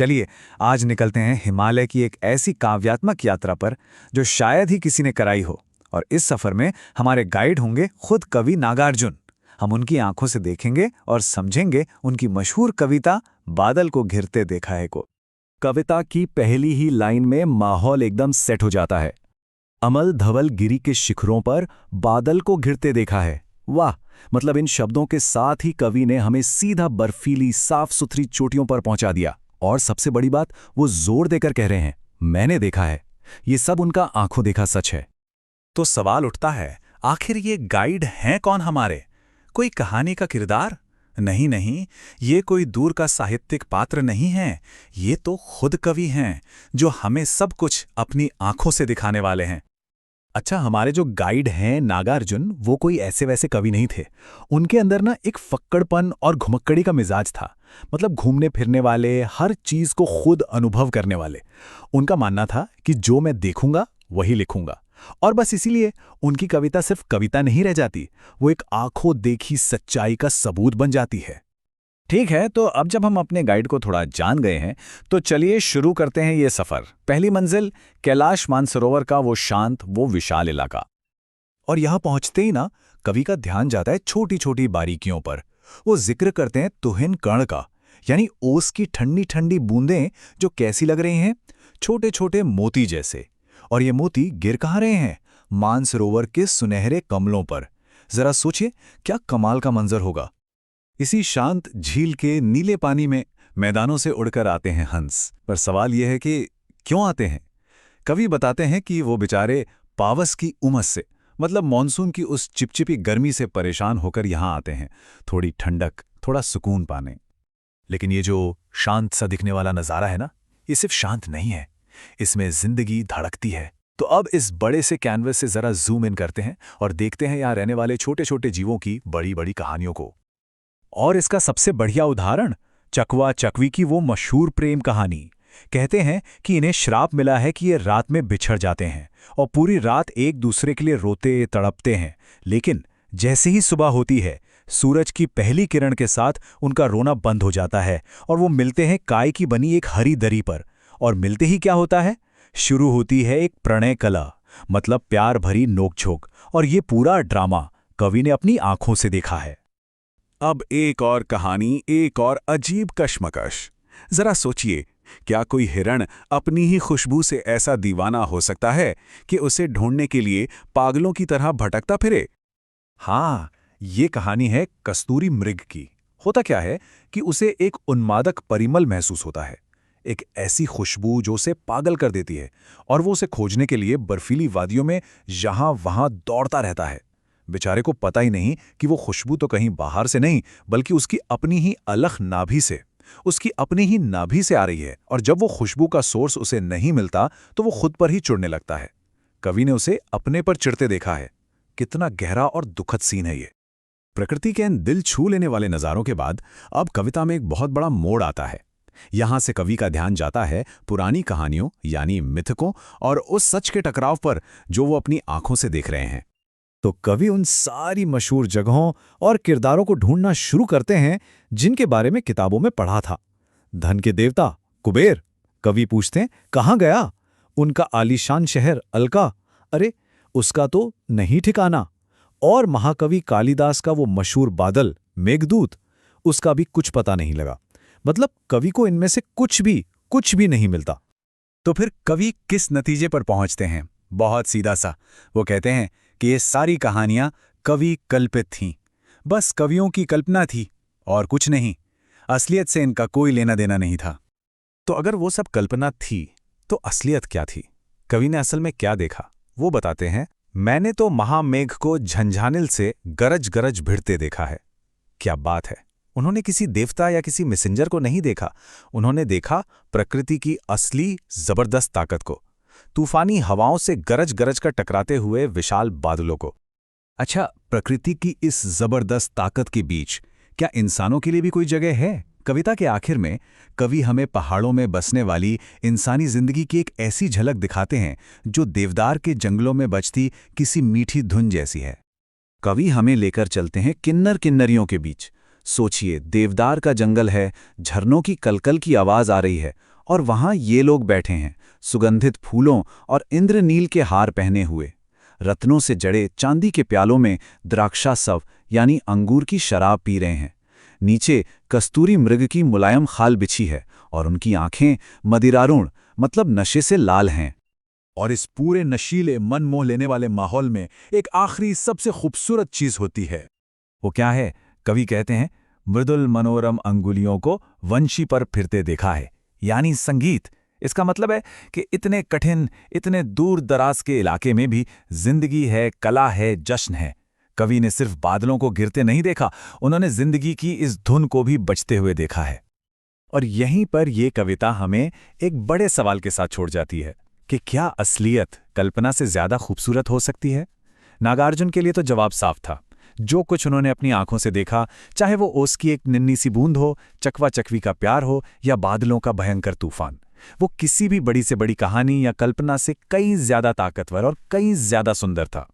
चलिए आज निकलते हैं हिमालय की एक ऐसी काव्यात्मक यात्रा पर जो शायद ही किसी ने कराई हो। और इस सफर में हमारे गाइड होंगे खुद कवि नागार्जुन। हम उनकी आंखों से देखेंगे और समझेंगे उनकी मशहूर कविता बादल को घिरते देखा है को। कविता की पहली ही लाइन में माहौल एकदम सेट हो जाता है। अमल धवल गिरी के शिखरों पर बादल को घिरते देखा है। वाह, मतलब इन शब्दों के साथ ही कवि ने हमें सीधा बर्फीली साफ सुथरी चोटियों पर पहुंचा दिया। और सबसे बड़ी बात, वो जोर देकर कह रहे हैं, मैंने देखा है। ये सब उनका आंखों देखा सच है। तो सवाल उठता है, आखिर ये गाइड हैं कौन हमारे? कोई कहानी का किरदार? नहीं नहीं, ये कोई दूर का साहित्यिक पात्र नहीं है। ये तो खुद कवि हैं जो हमें सब कुछ अपनी आंखों से दिखाने वाले हैं। अच्छा, हमारे जो गाइड हैं नागार्जुन, वो कोई ऐसे वैसे कवि नहीं थे। उनके अंदर ना एक फक्कड़पन और घुमक्कड़ी का मिजाज था। मतलब घूमने फिरने वाले, हर चीज को खुद अनुभव करने वाले। उनका मानना था कि जो मैं देखूंगा वही लिखूंगा। और बस इसीलिए उनकी कविता सिर्फ कविता नहीं रह जाती, वो एक आंखों देखी सच्चाई का सबूत बन जाती है। ठीक है, तो अब जब हम अपने गाइड को थोड़ा जान गए हैं तो चलिए शुरू करते हैं ये सफर। पहली मंजिल कैलाश मानसरोवर का वो शांत, वो विशाल इलाका। और यहां पहुंचते ही ना कवि का ध्यान जाता है छोटी छोटी बारीकियों पर। वो जिक्र करते हैं तुहिन कण का, यानी ओस की ठंडी ठंडी बूंदें जो कैसी लग रही हैं, छोटे छोटे मोती जैसे। और ये मोती गिर कहाँ रहे हैं? मानसरोवर के सुनहरे कमलों पर। जरा सोचिए क्या कमाल का मंजर होगा। इसी शांत झील के नीले पानी में मैदानों से उड़कर आते हैं हंस। पर सवाल यह है कि क्यों आते हैं? कवि बताते हैं कि वो बेचारे पावस की उमस से, मतलब मॉनसून की उस चिपचिपी गर्मी से परेशान होकर यहां आते हैं, थोड़ी ठंडक, थोड़ा सुकून पाने। लेकिन ये जो शांत सा दिखने वाला नज़ारा है ना, ये सिर्फ शांत नहीं है, इसमें जिंदगी धड़कती है। तो अब इस बड़े से कैनवस से जरा जूम इन करते हैं और देखते हैं यहाँ रहने वाले छोटे छोटे जीवों की बड़ी बड़ी कहानियों को। और इसका सबसे बढ़िया उदाहरण चकवा चकवी की वो मशहूर प्रेम कहानी। कहते हैं कि इन्हें श्राप मिला है कि ये रात में बिछड़ जाते हैं और पूरी रात एक दूसरे के लिए रोते तड़पते हैं। लेकिन जैसे ही सुबह होती है, सूरज की पहली किरण के साथ उनका रोना बंद हो जाता है और वो मिलते हैं काय की बनी एक हरी दरी पर। और मिलते ही क्या होता है? शुरू होती है एक प्रणय कला, मतलब प्यार भरी नोकझोंक। और ये पूरा ड्रामा कवि ने अपनी आंखों से देखा है। अब एक और कहानी, एक और अजीब कश्मकश। जरा सोचिए, क्या कोई हिरण अपनी ही खुशबू से ऐसा दीवाना हो सकता है कि उसे ढूंढने के लिए पागलों की तरह भटकता फिरे? हाँ, ये कहानी है कस्तूरी मृग की। होता क्या है कि उसे एक उन्मादक परिमल महसूस होता है, एक ऐसी खुशबू जो उसे पागल कर देती है। और वो उसे खोजने के लिए बर्फीली वादियों में यहां वहां दौड़ता रहता है। बेचारे को पता ही नहीं कि वो खुशबू तो कहीं बाहर से नहीं, बल्कि उसकी अपनी ही अलख नाभि से, उसकी अपनी ही नाभि से आ रही है। और जब वो खुशबू का सोर्स उसे नहीं मिलता तो वो खुद पर ही चिढ़ने लगता है। कवि ने उसे अपने पर चिढ़ते देखा है। कितना गहरा और दुखद सीन है ये। प्रकृति के इन दिल छू लेने वाले नज़ारों के बाद अब कविता में एक बहुत बड़ा मोड़ आता है। यहां से कवि का ध्यान जाता है पुरानी कहानियों, यानी मिथकों, और उस सच के टकराव पर जो वो अपनी आंखों से देख रहे हैं। तो कवि उन सारी मशहूर जगहों और किरदारों को ढूंढना शुरू करते हैं जिनके बारे में किताबों में पढ़ा था। धन के देवता कुबेर, कवि पूछते हैं कहाँ गया? उनका आलीशान शहर अलका, अरे उसका तो नहीं ठिकाना। और महाकवि कालिदास का वो मशहूर बादल मेघदूत, उसका भी कुछ पता नहीं लगा। मतलब कवि को इनमें से कुछ भी नहीं मिलता। तो फिर कवि किस नतीजे पर पहुंचते हैं? बहुत सीधा सा, वो कहते हैं कि ये सारी कहानियां कवि कल्पित थीं, बस कवियों की कल्पना थी और कुछ नहीं। असलियत से इनका कोई लेना देना नहीं था। तो अगर वो सब कल्पना थी तो असलियत क्या थी? कवि ने असल में क्या देखा वो बताते हैं। मैंने तो महामेघ को झंझानिल से गरज गरज भिड़ते देखा है। क्या बात है! उन्होंने किसी देवता या किसी मैसेंजर को नहीं देखा, उन्होंने देखा प्रकृति की असली जबरदस्त ताकत को, तूफानी हवाओं से गरज गरज कर टकराते हुए विशाल बादलों को। अच्छा, प्रकृति की इस जबरदस्त ताकत के बीच क्या इंसानों के लिए भी कोई जगह है? कविता के आखिर में कवि हमें पहाड़ों में बसने वाली इंसानी जिंदगी की एक ऐसी झलक दिखाते हैं जो देवदार के जंगलों में बजती किसी मीठी धुन जैसी है। कवि हमें लेकर चलते हैं किन्नर किन्नरियों के बीच। सोचिए, देवदार का जंगल है, झरनों की कलकल की आवाज आ रही है और वहां ये लोग बैठे हैं, सुगंधित फूलों और इंद्रनील के हार पहने हुए, रत्नों से जड़े चांदी के प्यालों में द्राक्षासव यानी अंगूर की शराब पी रहे हैं। नीचे कस्तूरी मृग की मुलायम खाल बिछी है और उनकी आंखें मदिरारूण मतलब नशे से लाल हैं। और इस पूरे नशीले मन मोह लेने वाले माहौल में एक आखिरी सबसे खूबसूरत चीज होती है। वो क्या है? कवि कहते हैं, मृदुल मनोरम अंगुलियों को वंशी पर फिरते देखा है, यानी संगीत। इसका मतलब है कि इतने कठिन, इतने दूर दराज के इलाके में भी जिंदगी है, कला है, जश्न है। कवि ने सिर्फ बादलों को गिरते नहीं देखा, उन्होंने जिंदगी की इस धुन को भी बजते हुए देखा है। और यहीं पर यह कविता हमें एक बड़े सवाल के साथ छोड़ जाती है कि क्या असलियत कल्पना से ज्यादा खूबसूरत हो सकती है? नागार्जुन के लिए तो जवाब साफ था। जो कुछ उन्होंने अपनी आंखों से देखा, चाहे वो ओस की एक नन्ही सी बूंद हो, चकवा चकवी का प्यार हो या बादलों का भयंकर तूफान, वो किसी भी बड़ी से बड़ी कहानी या कल्पना से कई ज्यादा ताकतवर और कई ज्यादा सुंदर था।